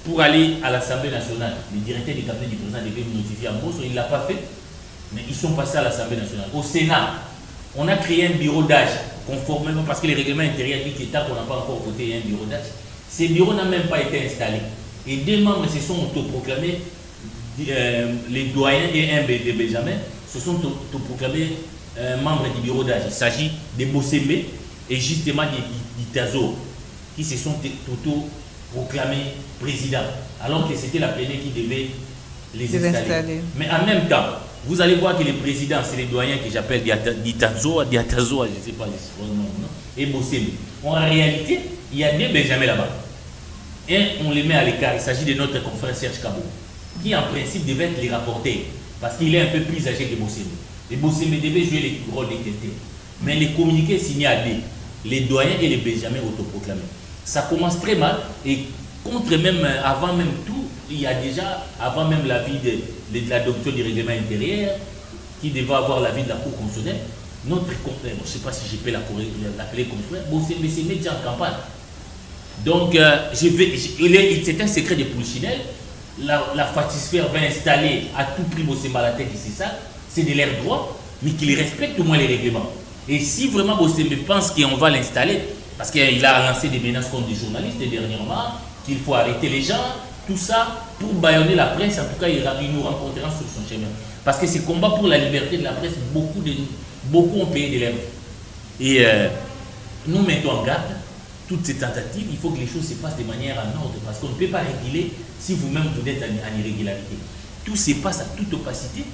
pour aller à l'Assemblée nationale, le directeur du cabinet du président devait nous notifier à Bosso, il ne l'a pas fait, mais ils sont passés à l'Assemblée nationale. Au Sénat, on a créé un bureau d'âge, conformément, parce que le règlement intérieur dit qu'État qu'on n'a pas encore voté un bureau d'âge. Ces bureaux n'ont même pas été installés. Et deux membres se sont autoproclamés, les doyens et un des Benjamin, se sont autoproclamés membres du bureau d'âge. Il s'agit de Bossembe et justement d'Itazo, qui se sont autoproclamés présidents, alors que c'était la plénière qui devait les installer. Mais en même temps, vous allez voir que les présidents, c'est les doyens que j'appelle Diatazo, je ne sais pas le nom, et Bossembe. En réalité, il y a deux Benjamin là-bas. Et on les met à l'écart. Il s'agit de notre confrère Serge Kabou, qui en principe devait être les rapporteurs, parce qu'il est un peu plus âgé que Bossembe. Et Bossembe devait jouer le rôle des testeurs. Mais les communiqués signés à deux, les doyens et les Benjamins autoproclamés. Ça commence très mal et contre même, avant même tout, il y a déjà, avant même l'avis de l'adoption du règlement intérieur, qui devait avoir l'avis de la Cour constitutionnelle, notre confrère, je ne sais pas si je peux l'appeler confrère, Bossembe s'est mis en campagne. Donc, c'est un secret de Poulichinelle. La Fatisphère va installer à tout prix Bossembe à la tête, c'est ça, c'est de leur droit, mais qu'il respecte au moins les règlements. Et si vraiment Bossembe pense qu'on va l'installer, parce qu'il a lancé des menaces contre des journalistes dernièrement, qu'il faut arrêter les gens, tout ça pour bâillonner la presse, en tout cas il nous rencontrera sur son chemin. Parce que ces combats pour la liberté de la presse, beaucoup ont payé des lèvres. Et nous mettons en garde toutes ces tentatives, il faut que les choses se passent de manière en ordre, parce qu'on ne peut pas réguler si vous-même vous êtes en irrégularité. Tout se passe à toute opacité.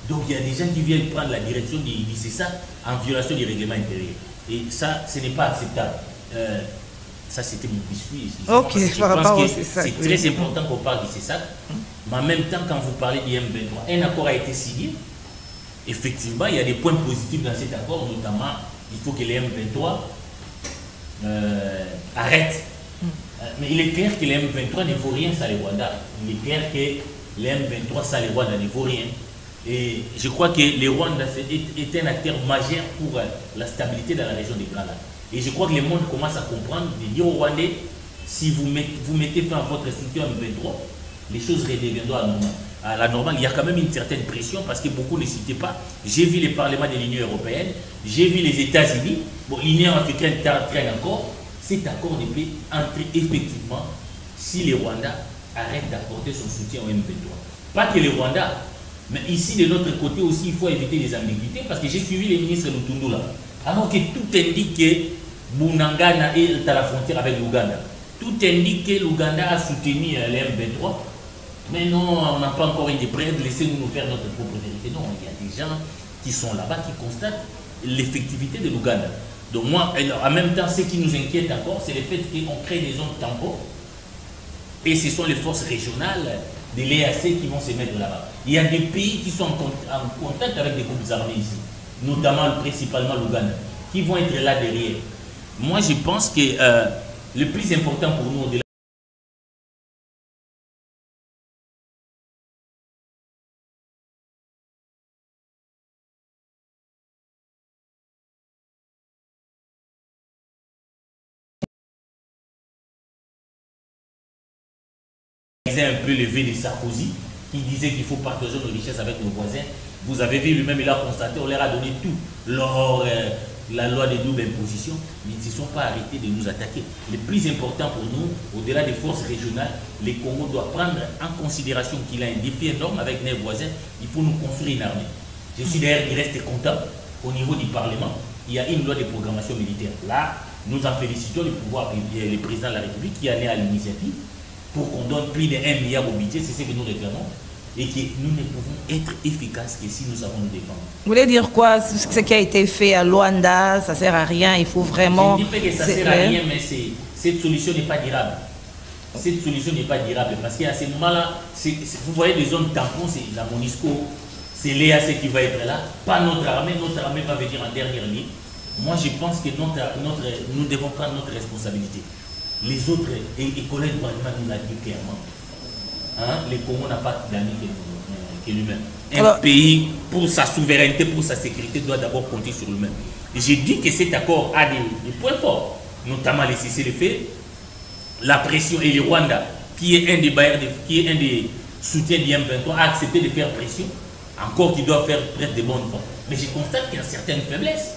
Donc il y a des gens qui viennent prendre la direction du CESA en violation du règlement intérieur. Et ça, ce n'est pas acceptable. Ça, c'était mon biscuit. Ok, par rapport au CESA. C'est très important qu'on parle du CESA. Mais en même temps, quand vous parlez du M23, un accord a été signé. Effectivement, il y a des points positifs dans cet accord, notamment, il faut que les M23 arrêtent. Mais il est clair que les M23 ne vaut rien sans les Rwandais. Il est clair que les M23 sans les Rwandais ne vaut rien. Et je crois que les Rwandais est un acteur majeur pour la stabilité dans la région des Grands Lacs. Et je crois que le monde commence à comprendre, de dire aux Rwandais, si vous mettez fin à votre structure M23, les choses redeviendront à la normale. Il y a quand même une certaine pression parce que beaucoup ne citaient pas. J'ai vu les parlements de l'Union européenne, j'ai vu les États-Unis. Bon, l'Union africaine traîne encore. Cet accord ne peut entrer effectivement si les Rwandais arrêtent d'apporter son soutien au M23. Pas que les Rwandais, mais ici de notre côté aussi, il faut éviter les ambiguïtés parce que j'ai suivi les ministres Lutundu là. Alors que tout indique que Bunangana est à la frontière avec l'Ouganda. Tout indique que l'Ouganda a soutenu les M23. Mais non, on n'a pas encore eu de preuves, laissez-nous faire notre propre vérité. Non, il y a des gens qui sont là-bas qui constatent l'effectivité de l'Ouganda. Donc moi, en même temps, ce qui nous inquiète encore, c'est le fait qu'on crée des zones tampons. Et ce sont les forces régionales de l'EAC qui vont se mettre là-bas. Il y a des pays qui sont en contact avec des groupes armés ici, notamment principalement l'Ouganda, qui vont être là derrière. Moi, je pense que le plus important pour nous, au-delà un peu le V de Sarkozy, qui disait qu'il faut partager nos richesses avec nos voisins. Vous avez vu, lui-même, il a constaté, on leur a donné tout, la loi de double imposition, mais ils ne se sont pas arrêtés de nous attaquer. Le plus important pour nous, au-delà des forces régionales, les Congo doivent prendre en considération qu'il a un défi énorme avec nos voisins, il faut nous construire une armée. Je suis d'ailleurs, il reste content, au niveau du Parlement, il y a une loi de programmation militaire. Là, nous en félicitons le pouvoir, le président de la République qui en est à l'initiative. pour qu'on donne plus de 1 milliard au budget, c'est ce que nous réclamons. Et que nous ne pouvons être efficaces que si nous savons nous défendre. Vous voulez dire quoi? Ce qui a été fait à Luanda, ça ne sert à rien, il faut vraiment... Je ne dis pas que ça ne sert à rien, mais cette solution n'est pas durable. Cette solution n'est pas durable parce qu'à ce moment-là, vous voyez des zones tampons, c'est la MONUSCO, c'est l'EAC qui va être là, pas notre armée va venir en dernière ligne. Moi je pense que nous devons prendre notre responsabilité. Les autres, et collègues nous l'a dit clairement, hein, le Congo n'a pas gagné que lui-même. Un pays, pour sa souveraineté, pour sa sécurité, doit d'abord compter sur lui-même. Et j'ai dit que cet accord a des points forts, notamment les cessez-le-feu, la pression, et le Rwanda, qui est un des bailleurs, qui est un des soutiens du M23, a accepté de faire pression, encore qu'il doit faire presque de bonnes fois. Mais je constate qu'il y a certaines faiblesses,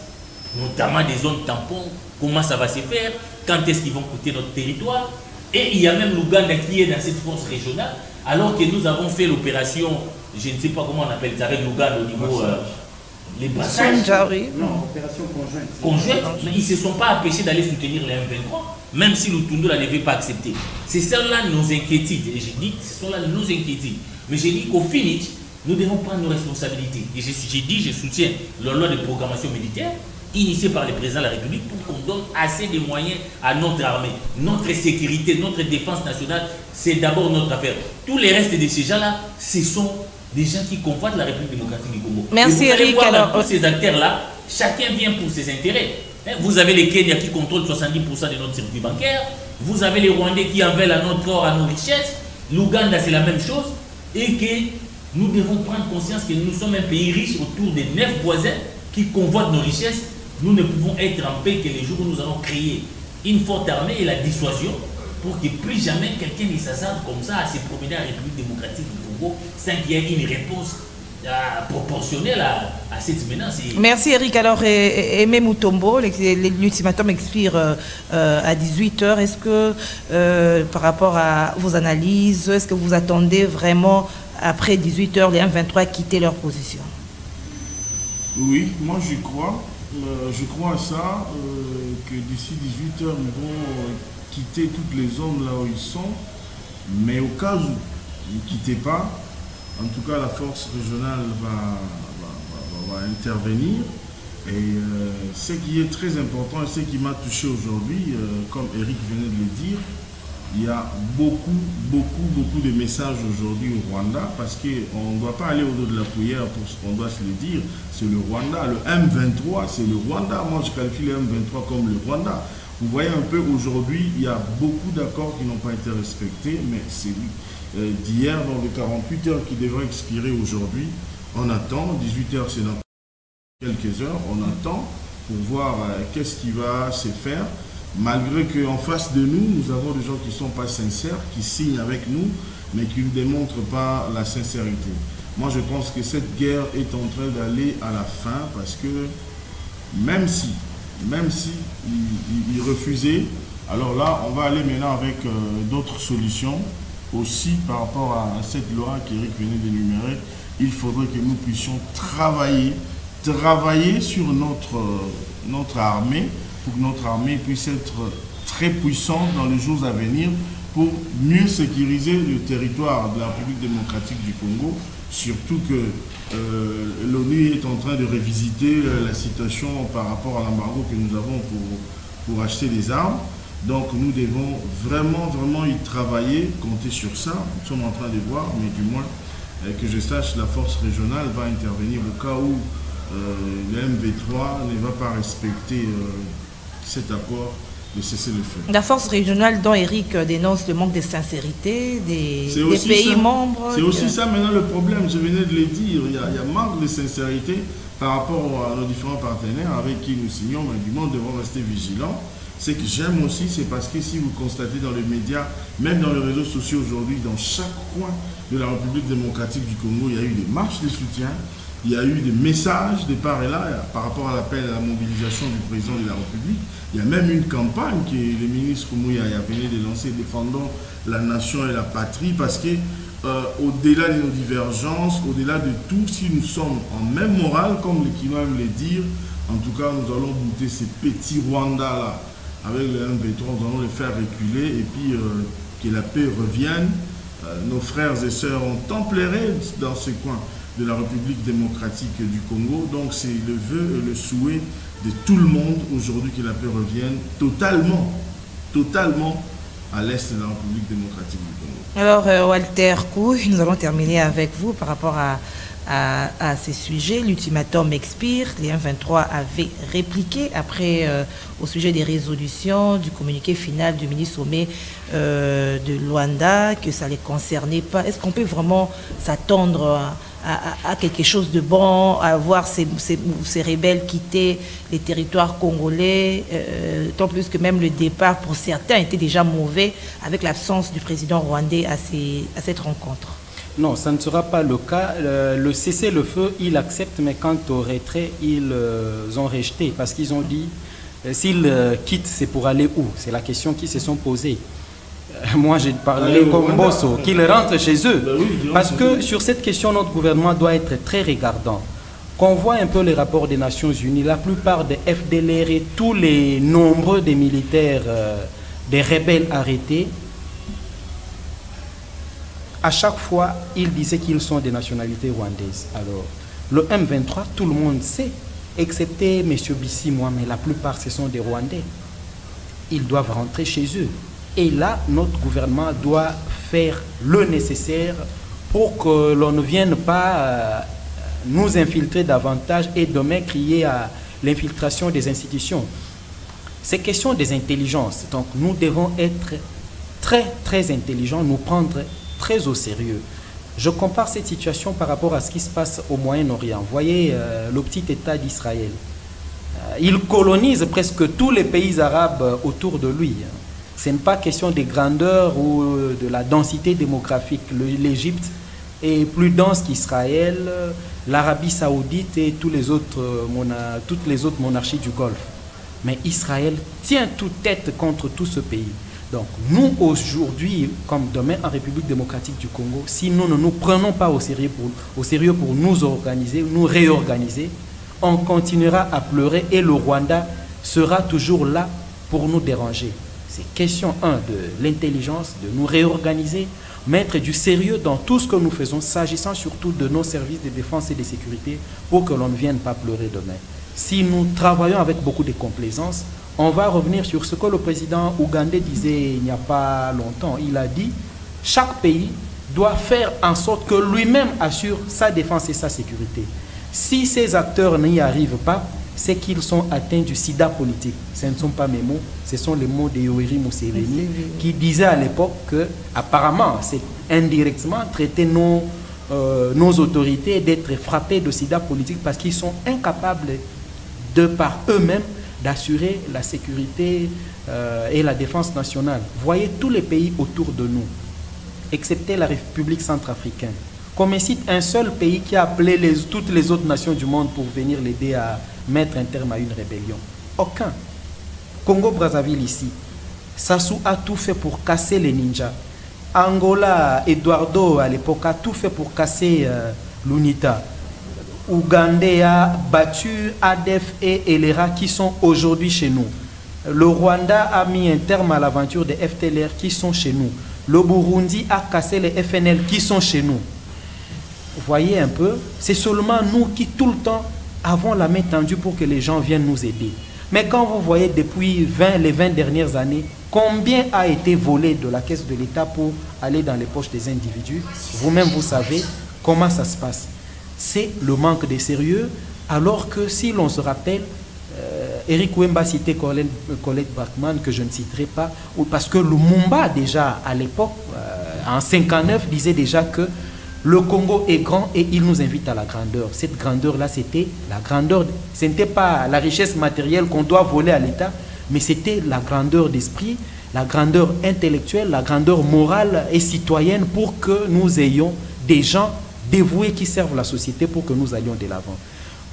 notamment des zones tampons, comment ça va se faire, quand est-ce qu'ils vont coûter notre territoire. Et il y a même l'Ouganda qui est dans cette force régionale, alors que nous avons fait l'opération, je ne sais pas comment on appelle ça, avec l'Ouganda au niveau... les brassages. Non, opération conjointe. Mais ils ne se sont pas empêchés d'aller soutenir les M23, même si l'Outoundou ne l'avait pas accepté. C'est cela nos inquiétudes. Et j'ai dit que ce sont là nos inquiétudes. Mais j'ai dit qu'au finish, nous devons prendre nos responsabilités. Et j'ai dit, je soutiens la loi de programmation militaire initiée par le président de la République pour qu'on donne assez de moyens à notre armée. Notre sécurité, notre défense nationale, c'est d'abord notre affaire. Tous les restes de ces gens-là, ce sont des gens qui convoitent la République démocratique du Congo. Merci Eric. Alors, tous ces acteurs-là, chacun vient pour ses intérêts. Vous avez les Kenyans qui contrôlent 70% de notre circuit bancaire. Vous avez les Rwandais qui en veulent à notre or, à nos richesses. L'Ouganda, c'est la même chose. Et que nous devons prendre conscience que nous sommes un pays riche autour de 9 voisins qui convoitent nos richesses. Nous ne pouvons être en paix que les jours où nous allons créer une forte armée et la dissuasion pour que plus jamais quelqu'un ne s'assade comme ça à se promener à la République démocratique du Congo sans qu'il y ait une réponse proportionnelle à cette menace. Merci Eric. Alors, Aimé Mutombo, l'ultimatum expire à 18h. Est-ce que, par rapport à vos analyses, est-ce que vous attendez vraiment, après 18h, les M23 à quitter leur position? Oui, moi j'y crois. Je crois à ça, que d'ici 18h, ils vont quitter toutes les zones là où ils sont. Mais au cas où ils ne quittaient pas, en tout cas la force régionale va intervenir. Et ce qui est très important et ce qui m'a touché aujourd'hui, comme Eric venait de le dire, il y a beaucoup de messages aujourd'hui au Rwanda parce qu'on ne doit pas aller au-delà de la prière pour ce qu'on doit se le dire. C'est le Rwanda, le M23, c'est le Rwanda. Moi, je qualifie le M23 comme le Rwanda. Vous voyez un peu aujourd'hui, il y a beaucoup d'accords qui n'ont pas été respectés, mais c'est d'hier, dans les 48 heures qui devraient expirer aujourd'hui, on attend. 18 heures, c'est dans quelques heures, on attend pour voir qu'est-ce qui va se faire. Malgré qu'en face de nous, nous avons des gens qui ne sont pas sincères, qui signent avec nous, mais qui ne démontrent pas la sincérité. Moi, je pense que cette guerre est en train d'aller à la fin parce que même si ils refusaient, alors là, on va aller maintenant avec d'autres solutions aussi par rapport à cette loi qu'Éric venait d'énumérer. Il faudrait que nous puissions travailler sur notre armée, pour que notre armée puisse être très puissante dans les jours à venir pour mieux sécuriser le territoire de la République démocratique du Congo, surtout que l'ONU est en train de revisiter la situation par rapport à l'embargo que nous avons pour acheter des armes. Donc nous devons vraiment y travailler, compter sur ça. Nous sommes en train de voir, mais du moins, que je sache, la force régionale va intervenir au cas où le M23 ne va pas respecter cet accord de cessez-le-feu. La force régionale dont Eric dénonce le manque de sincérité des pays membres. C'est aussi ça maintenant le problème, je venais de le dire, il y a manque de sincérité par rapport à nos différents partenaires avec qui nous signons, mais du moins nous devons rester vigilants. Ce que j'aime aussi, c'est parce que si vous constatez dans les médias, même dans les réseaux sociaux aujourd'hui, dans chaque coin de la République démocratique du Congo, il y a eu des marches de soutien. Il y a eu des messages de part et là par rapport à l'appel à la mobilisation du président de la République. Il y a même une campagne que le ministre Mouya venait de lancer défendant la nation et la patrie parce que au-delà de nos divergences, au-delà de tout, si nous sommes en même morale, comme les Kinois aiment le dire, en tout cas nous allons bouter ces petits Rwanda là avec le M23, nous allons les faire reculer et puis que la paix revienne. Nos frères et sœurs ont tant pleuré dans ce coin de la République démocratique du Congo. Donc c'est le vœu et le souhait de tout le monde aujourd'hui que la paix revienne totalement à l'est de la République démocratique du Congo. Alors Walter Kou, nous allons terminer avec vous par rapport à ces sujets. L'ultimatum expire. Les M23 avaient répliqué après au sujet des résolutions du communiqué final du ministre Sommet de Luanda que ça ne les concernait pas. Est-ce qu'on peut vraiment s'attendre à quelque chose de bon, à voir ces rebelles quitter les territoires congolais, tant plus que même le départ pour certains était déjà mauvais avec l'absence du président rwandais à cette rencontre? Non, ça ne sera pas le cas. Le cessez-le-feu, ils acceptent, mais quant au retrait, ils ont rejeté parce qu'ils ont dit s'ils quittent, c'est pour aller où? C'est la question qu'ils se sont posées. Moi, j'ai parlé comme Bosso, qu'ils rentrent chez eux. Parce que sur cette question, notre gouvernement doit être très regardant. Qu'on voit un peu les rapports des Nations Unies, la plupart des FDLR et tous les nombreux des militaires, des rebelles arrêtés, à chaque fois, ils disaient qu'ils sont des nationalités rwandaises. Alors, le M23, tout le monde sait, excepté M. Bissi, moi, mais la plupart, ce sont des Rwandais. Ils doivent rentrer chez eux. Et là, notre gouvernement doit faire le nécessaire pour que l'on ne vienne pas nous infiltrer davantage et demain crier à l'infiltration des institutions. C'est question des intelligences. Donc, nous devons être très, très intelligents, nous prendre très au sérieux. Je compare cette situation par rapport à ce qui se passe au Moyen-Orient. Vous voyez le petit État d'Israël. Il colonise presque tous les pays arabes autour de lui. Ce n'est pas question des grandeurs ou de la densité démographique. L'Égypte est plus dense qu'Israël, l'Arabie Saoudite et toutes les autres monarchies du Golfe. Mais Israël tient toute tête contre tout ce pays. Donc nous aujourd'hui, comme demain en République démocratique du Congo, si nous ne nous prenons pas au sérieux pour nous organiser, nous réorganiser, on continuera à pleurer et le Rwanda sera toujours là pour nous déranger. C'est question 1 de l'intelligence, de nous réorganiser, mettre du sérieux dans tout ce que nous faisons, s'agissant surtout de nos services de défense et de sécurité, pour que l'on ne vienne pas pleurer demain. Si nous travaillons avec beaucoup de complaisance, on va revenir sur ce que le président ougandais disait il n'y a pas longtemps. Il a dit « Chaque pays doit faire en sorte que lui-même assure sa défense et sa sécurité. Si ces acteurs n'y arrivent pas, c'est qu'ils sont atteints du sida politique. » Ce ne sont pas mes mots, ce sont les mots de Yoweri Museveni qui disait à l'époque que, apparemment, c'est indirectement traiter nos autorités d'être frappés de sida politique parce qu'ils sont incapables de par eux-mêmes d'assurer la sécurité et la défense nationale. Voyez tous les pays autour de nous, excepté la République centrafricaine. Comme cite un seul pays qui a appelé toutes les autres nations du monde pour venir l'aider à mettre un terme à une rébellion. Aucun. Congo-Brazzaville ici. Sassou a tout fait pour casser les ninjas. Angola, Eduardo à l'époque a tout fait pour casser l'UNITA. Ougandais a battu ADF et ELERA qui sont aujourd'hui chez nous. Le Rwanda a mis un terme à l'aventure des FTLR qui sont chez nous. Le Burundi a cassé les FNL qui sont chez nous. Vous voyez un peu, c'est seulement nous qui tout le temps avons la main tendue pour que les gens viennent nous aider. Mais quand vous voyez depuis les 20 dernières années, combien a été volé de la caisse de l'État pour aller dans les poches des individus, vous-même vous savez comment ça se passe. C'est le manque de sérieux, alors que si l'on se rappelle, Eric Wemba citait Colette Bachmann, que je ne citerai pas, parce que Lumumba déjà à l'époque, en 1959, disait déjà que le Congo est grand et il nous invite à la grandeur. Cette grandeur-là, c'était la grandeur, ce n'était pas la richesse matérielle qu'on doit voler à l'État, mais c'était la grandeur d'esprit, la grandeur intellectuelle, la grandeur morale et citoyenne pour que nous ayons des gens dévoués qui servent la société pour que nous allions de l'avant.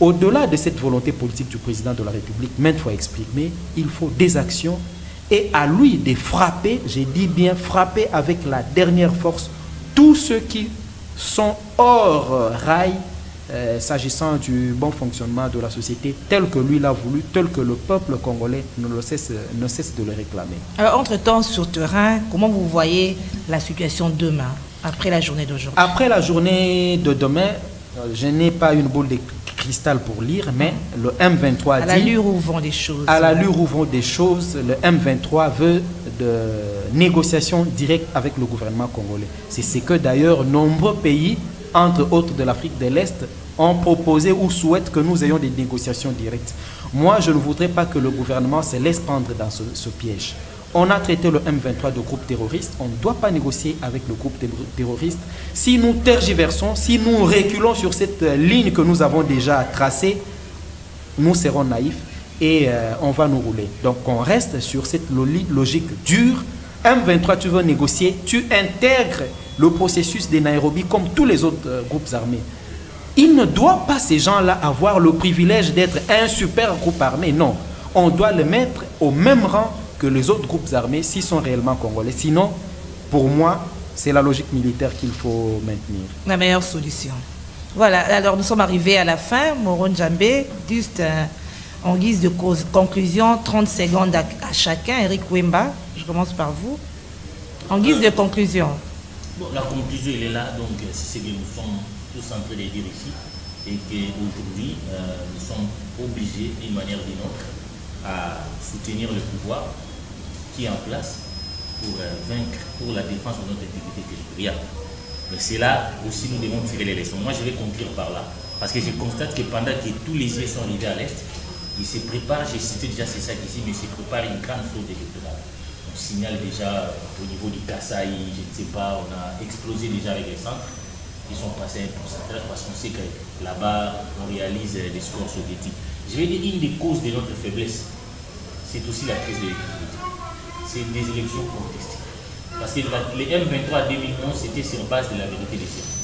Au-delà de cette volonté politique du président de la République, maintes fois exprimée, il faut des actions et à lui de frapper, j'ai dit bien frapper avec la dernière force, tous ceux qui sont hors rail s'agissant du bon fonctionnement de la société tel que lui l'a voulu, tel que le peuple congolais ne cesse de le réclamer. Alors, entre-temps, sur terrain, comment vous voyez la situation demain, après la journée d'aujourd'hui? Après la journée de demain, je n'ai pas une boule de cristal pour lire, mais le M23 dit... À l'allure où vont des choses. À l'allure où vont des choses, le M23 veut de négociations directes avec le gouvernement congolais. C'est ce que d'ailleurs nombreux pays, entre autres de l'Afrique de l'Est, ont proposé ou souhaitent que nous ayons des négociations directes. Moi, je ne voudrais pas que le gouvernement se laisse prendre dans ce piège. On a traité le M23 de groupe terroriste. On ne doit pas négocier avec le groupe terroriste. Si nous tergiversons, si nous reculons sur cette ligne que nous avons déjà tracée, nous serons naïfs et on va nous rouler. Donc on reste sur cette logique dure. M23, tu veux négocier, tu intègres le processus de Nairobi comme tous les autres groupes armés. Il ne doit pas, ces gens-là, avoir le privilège d'être un super groupe armé. Non, on doit le mettre au même rang que les autres groupes armés s'ils sont réellement congolais. Sinon, pour moi, c'est la logique militaire qu'il faut maintenir. La meilleure solution. Voilà, alors nous sommes arrivés à la fin. Moron Djambé, juste en guise de conclusion, 30 secondes à chacun. Eric Wemba, je commence par vous. En guise de conclusion. Bon, la conclusion, elle est là. Donc, c'est ce que nous sommes tous en train de dire ici. Et qu'aujourd'hui, nous sommes obligés, d'une manière ou d'une autre, à soutenir le pouvoir qui est en place pour vaincre, pour la défense de notre intégrité territoriale. Mais c'est là aussi nous devons tirer les leçons. Moi, je vais conclure par là, parce que je constate que pendant que tous les yeux sont arrivés à l'Est, ils se préparent, j'ai cité déjà c'est ça ici, mais ils se préparent une grande fraude électorale. On signale déjà au niveau du Kasaï, je ne sais pas, on a explosé déjà avec les centres, ils sont passés à un pourcentage parce qu'on sait que là-bas, on réalise des scores soviétiques. Je vais dire une des causes de notre faiblesse, c'est aussi la crise de l'électricité. C'est des élections contestées. Parce que les M23 à 2011, c'était sur base de la vérité des sciences.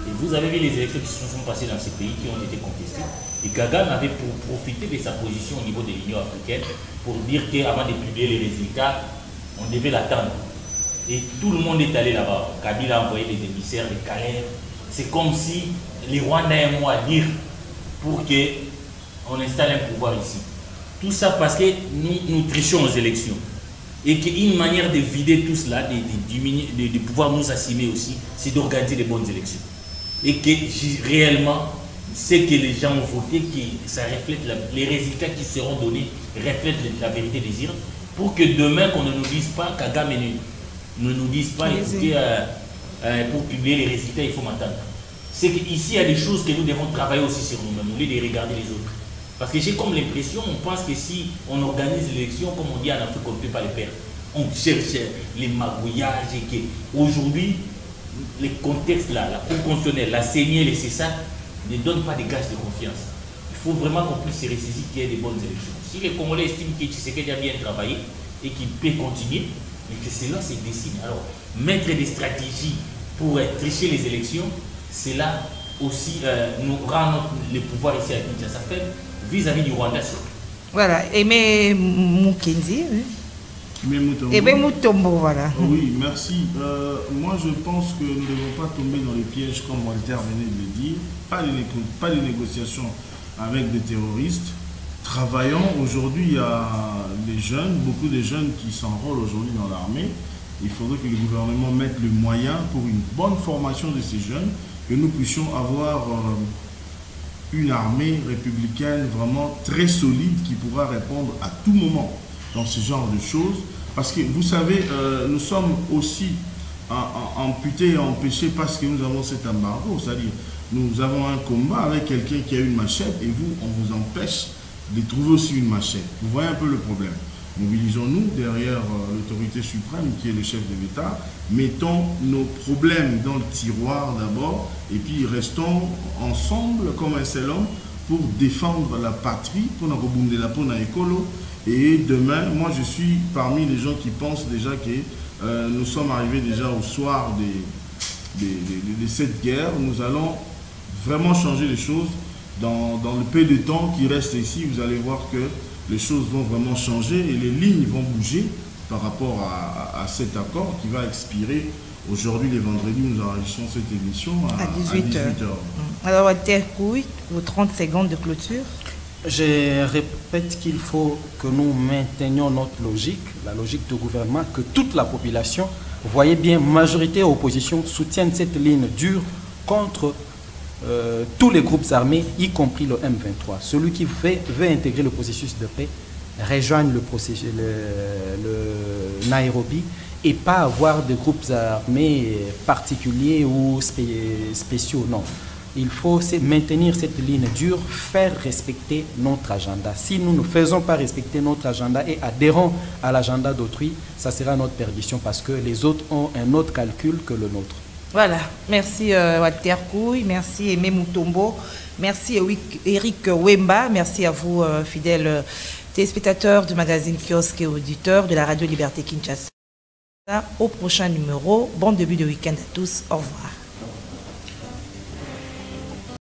Et vous avez vu les élections qui se sont passées dans ces pays qui ont été contestées. Et Kagame avait profité de sa position au niveau de l'Union africaine pour dire qu'avant de publier les résultats, on devait l'attendre. Et tout le monde est allé là-bas. Kabila a envoyé des émissaires, des Calais. C'est comme si les Rwandais ont un mot à dire pour qu'on installe un pouvoir ici. Tout ça parce que nous trichons aux élections. Et qu'une manière de vider tout cela, de pouvoir nous assumer aussi, c'est d'organiser des bonnes élections. Et que réellement, ce que les gens ont voté, que ça reflète les résultats qui seront donnés reflètent la vérité des urnes, pour que demain, qu'on ne nous dise pas, Kagame ne nous dise pas, écoutez, pour publier les résultats, il faut m'attendre. C'est qu'ici, il y a des choses que nous devons travailler aussi sur nous-mêmes, au lieu de regarder les autres. Parce que j'ai comme l'impression, on pense que si on organise l'élection, comme on dit en Afrique, on ne peut pas les perdre. On cherche les magouillages et qu'aujourd'hui, les contextes là, la Cour constitutionnelle, la CENI, les CESA, ne donnent pas de gages de confiance. Il faut vraiment qu'on puisse se ressaisir qu'il y ait des bonnes élections. Si les Congolais estiment que Tshisekedi a bien travaillé et qu'il peut continuer, mais que cela se dessine. Alors, mettre des stratégies pour tricher les élections, cela aussi nous rend le pouvoir ici à Kinshasa faible vis-à-vis du Rwanda. Voilà, Aimé Mukendi. Aimé Mutombo, voilà. Oui, merci. Moi, je pense que nous ne devons pas tomber dans les pièges, comme Walter venait de le dire. Pas de négociations avec des terroristes. Travaillons. Aujourd'hui, il y a des jeunes, beaucoup de jeunes qui s'enrôlent aujourd'hui dans l'armée. Il faudrait que le gouvernement mette le moyen pour une bonne formation de ces jeunes, que nous puissions avoir une armée républicaine vraiment très solide qui pourra répondre à tout moment dans ce genre de choses. Parce que vous savez, nous sommes aussi amputés et empêchés parce que nous avons cet embargo. C'est-à-dire, nous avons un combat avec quelqu'un qui a une machette et vous, on vous empêche de trouver aussi une machette. Vous voyez un peu le problème. Mobilisons-nous derrière l'autorité suprême qui est le chef de l'État. Mettons nos problèmes dans le tiroir d'abord et puis restons ensemble comme un seul homme pour défendre la patrie, pour nous rebondir la peau dans l'écolo. Et demain, moi je suis parmi les gens qui pensent déjà que nous sommes arrivés déjà au soir de cette guerre. Nous allons vraiment changer les choses dans le peu de temps qui reste ici. Vous allez voir que les choses vont vraiment changer et les lignes vont bouger par rapport à cet accord qui va expirer aujourd'hui, les vendredis. Nous enregistrons cette émission à 18h. Alors, Walter Kouy, vos 30 secondes de clôture. Je répète qu'il faut que nous maintenions notre logique, la logique de gouvernement, que toute la population, voyez bien, majorité et opposition, soutiennent cette ligne dure contre tous les groupes armés, y compris le M23. Celui qui veut intégrer le processus de paix, rejoigne le Nairobi et pas avoir de groupes armés particuliers ou spéciaux, non. Il faut maintenir cette ligne dure, faire respecter notre agenda. Si nous ne faisons pas respecter notre agenda et adhérons à l'agenda d'autrui, ça sera notre perdition parce que les autres ont un autre calcul que le nôtre. Voilà, merci Walter Kouy, merci Aimé Mutombo, merci Eric Wemba, merci à vous fidèles téléspectateurs du magazine Kiosque et auditeurs de la Radio Liberté Kinshasa. Au prochain numéro, bon début de week-end à tous, au revoir.